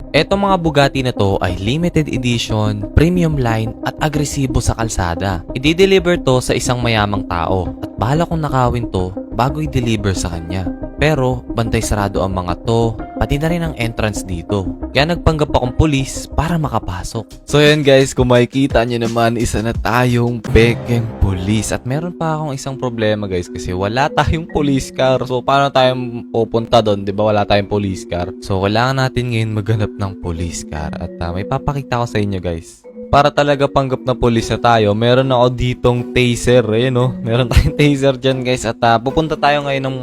Etong mga Bugatti na to ay limited edition, premium line at agresibo sa kalsada. I-deliver to sa isang mayamang tao at bahala kung nakawin to bago i-deliver sa kanya. Pero bantay sarado ang mga to, pati na rin ang entrance dito. Kaya nagpanggap akong pulis para makapasok. So yan guys, kung makikita nyo naman, isa na tayong pekeng pulis. At meron pa akong isang problema guys kasi wala tayong police car. So paano tayo pupunta doon? Diba wala tayong police car? So kailangan natin ngayon maghanap ng police car. At may papakita ko sa inyo guys. Para talaga panggap na pulis na tayo, meron ako ditong taser. Ayan o, meron tayong taser dyan guys. At pupunta tayo ngayon ng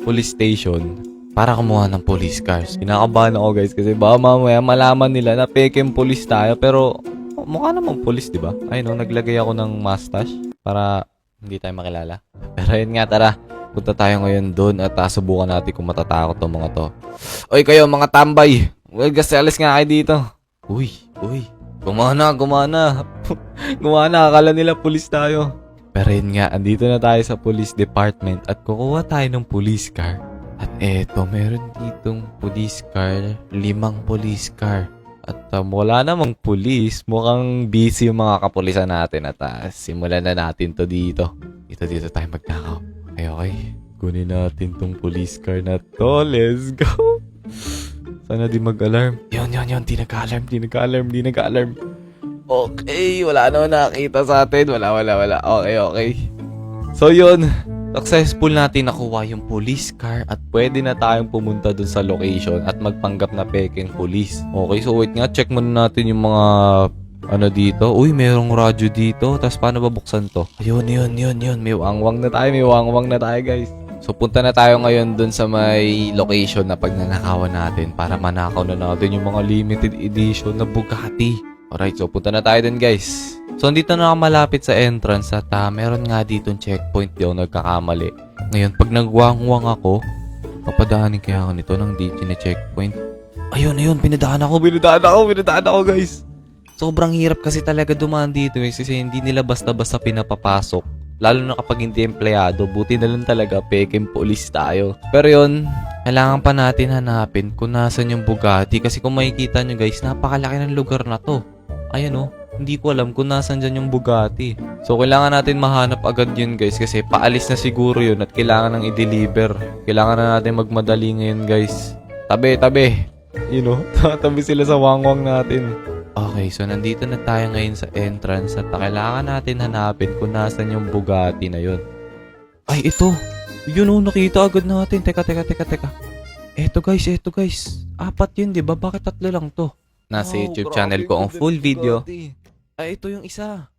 police station para kumuha ng police cars. Kinakabahan ako guys kasi baka mamaya malaman nila na peking police tayo pero mukha namang police, di ba? Ayun o, naglagay ako ng mustache para hindi tayo makilala. Pero yun nga, tara. Punta tayo ngayon doon at subukan natin kung matatakot tong mga to. Oy kayo mga tambay! Well, gaselis nga kayo dito. Uy. Gumana. Gumana, akala nila police tayo. Pero yun nga, andito na tayo sa police department at kukuha tayo ng police car. At eto, meron ditong police car, 5 police car. At wala namang police, mukhang busy yung mga kapulisan natin. At simulan na natin to dito. Dito tayo magnakaw. Okay. Kunin natin tong police car na to. Let's go. Sana di mag-alarm. Yun. Di nag-alarm. Okay, wala naman nakakita sa atin. Wala. Okay. So yun, successful natin nakuha yung police car at pwede na tayong pumunta dun sa location at magpanggap na peking police. Okay, so wait nga, check muna natin yung mga dito. Uy, merong radyo dito. Tapos paano babuksan to? Ayun. May wangwang na tayo guys. So punta na tayo ngayon dun sa may location na pagnanakawan natin para manakaw na natin yung mga limited edition na Bugatti. Alright, so punta na tayo dun guys. So dito na ako malapit sa entrance at meron nga ditong checkpoint, di ako nagkakamali. Ngayon, pag nagwangwang ako, papadaanin kaya ako nito ng di checkpoint. Ayun, pinadaan ako guys. Sobrang hirap kasi talaga dumaan dito kasi hindi nila basta-basta pinapapasok. Lalo na kapag hindi empleyado, buti na lang talaga peking police tayo. Pero yun, kailangan pa natin hanapin kung nasan yung Bugatti kasi kung makikita nyo guys, napakalaki ng lugar na to. Ayan o, hindi ko alam kung nasan dyan yung Bugatti. So kailangan natin mahanap agad yun guys kasi paalis na siguro yun at kailangan nang i-deliver. Kailangan na natin magmadali ngayon guys. Tabi. You know, tabi sila sa wangwang natin. Okay, so nandito na tayo ngayon sa entrance at kailangan natin hanapin kung nasan yung Bugatti na yun. Ay, ito. Yun o, nakita agad natin. Teka. Eto guys. 4 yun, di ba? Bakit 3 lang to? Nasa YouTube channel ko ang full video. Ay, ito yung isa.